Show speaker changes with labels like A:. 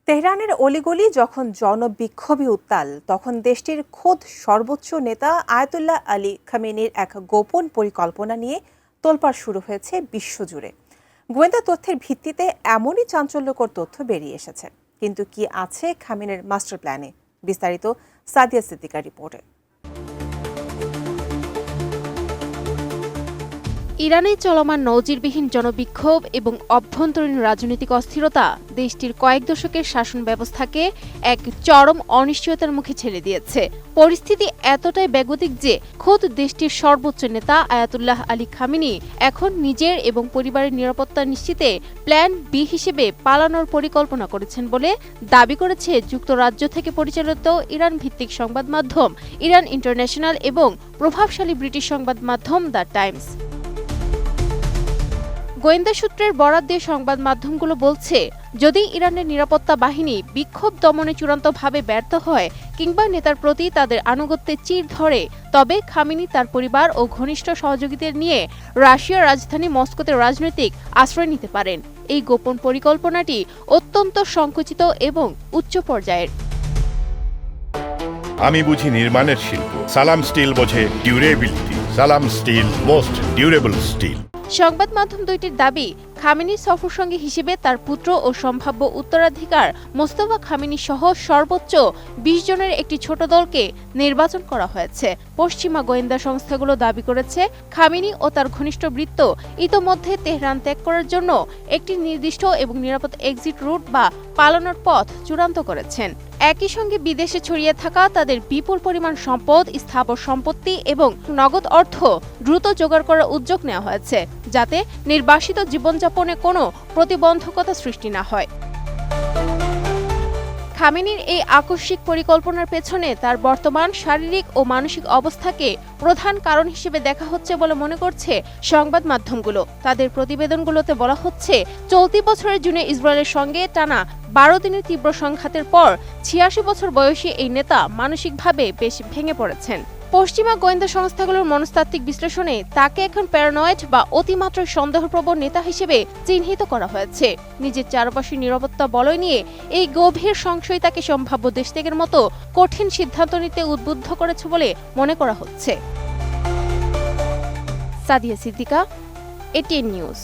A: তেহরানের অলিগলি যখন জনবিক্ষোভে উত্তাল, তখন দেশটির খোদ সর্বোচ্চ নেতা আয়াতুল্লাহ আলী খামেনির এক গোপন পরিকল্পনা নিয়ে তোলপাড় শুরু হয়েছে বিশ্বজুড়ে। গোয়েন্দা তথ্যের ভিত্তিতে এমনই চাঞ্চল্যকর তথ্য বেরিয়ে এসেছে। কিন্তু কি আছে খামেনির মাস্টার প্ল্যানে? বিস্তারিত সাদিয়া সিদ্দিকার রিপোর্টে।
B: ইরানে চলমান নজিরবিহীন জনবিক্ষোভ এবং অভ্যন্তরীণ রাজনৈতিক অস্থিরতা দেশটির কয়েক দশকের শাসন ব্যবস্থাকে এক চরম অনিশ্চয়তার মুখে ঠেলে দিয়েছে। পরিস্থিতি এতটাই বেগতিক যে খোদ দেশটির সর্বোচ্চ নেতা আয়াতুল্লাহ আলী খামেনি এখন নিজের এবং পরিবারের নিরাপত্তা নিশ্চিতে প্ল্যান বি হিসেবে পালানোর পরিকল্পনা করেছেন বলে দাবি করেছে যুক্তরাজ্য থেকে পরিচালিত ইরান ভিত্তিক সংবাদ মাধ্যম ইরান ইন্টারন্যাশনাল এবং প্রভাবশালী ব্রিটিশ সংবাদ মাধ্যম দ্য টাইমস। গোয়েন্দা সূত্রের বরাত দিয়ে সংবাদ মাধ্যমগুলো বলছে, যদি ইরানের নিরাপত্তা বাহিনী বিক্ষোভ দমনে চূড়ান্তভাবে ব্যর্থ হয় কিংবা নেতার প্রতি তাদের আনুগত্যে চির ধরে, তবে খামেনি তার পরিবার ও ঘনিষ্ঠ সহযোগীদের নিয়ে রাশিয়ার রাজধানী মস্কোতে রাজনৈতিক আশ্রয় নিতে পারেন। এই গোপন পরিকল্পনাটি অত্যন্ত সংকুচিত এবং উচ্চ পর্যায়ের।
C: আমি বুঝি নির্মাণের শিল্প, সালাম স্টিল বোঝে ডিউরেবিলিটি। সালাম স্টিল, মোস্ট ডিউরেবল স্টিল।
B: সংবাদ মাধ্যম দুইটির দাবি, খামেনির সফরসঙ্গী হিসেবে তার পুত্র ও সম্ভাব্য উত্তরাধিকার মোস্তফা খামেনি সহ সর্বোচ্চ ২০ জনের একটি ছোট দলকে নির্বাচন করা হয়েছে। পশ্চিমা গোয়েন্দা সংস্থাগুলো দাবি করেছে, খামেনি ও তার ঘনিষ্ঠ বৃত্ত ইতোমধ্যে তেহরান ত্যাগ করার জন্য একটি নির্দিষ্ট এবং নিরাপদ এক্সিট রুট বা পালানোর পথ চূড়ান্ত করেছেন। একই সঙ্গে বিদেশে ছড়িয়ে থাকা তাদের বিপুল পরিমাণ সম্পদ, স্থাবর সম্পত্তি এবং নগদ অর্থ দ্রুত জোগাড় করার উদ্যোগ নেওয়া হয়েছে, যাতে নির্বাসিত জীবনযাপনে কোনো প্রতিবন্ধকতা সৃষ্টি না হয়। খামেনির এই আকস্মিক পরিকল্পনার পেছনে তার বর্তমান শারীরিক ও মানসিক অবস্থাকে প্রধান কারণ হিসেবে দেখা হচ্ছে বলে মনে করছে সংবাদ মাধ্যমগুলো। তাদের প্রতিবেদনগুলোতে বলা হচ্ছে, চলতি বছরের জুনে ইসরায়েলের সঙ্গে টানা ১২ দিনের তীব্র সংঘাতের পর ৮৬ বছর বয়সী এই নেতা মানসিকভাবে বেশ ভেঙে পড়েছেন। পশ্চিমা গোয়েন্দা সংস্থাগুলোর মনস্তাত্ত্বিক বিশ্লেষণে তাকে এখন প্যারানয়েড বা অতিমাত্রায় সন্দেহপ্রবণ নেতা হিসেবে চিহ্নিত করা হয়েছে। নিজের চারপাশের নিরাপত্তা বলয় নিয়ে এই গভীর সংশয় তাকে সম্ভাব্য দেশত্যাগের মতো কঠিন সিদ্ধান্ত নিতে উদ্বুদ্ধ করেছে বলে মনে করা হচ্ছে। Sadia Siddika, ATN news.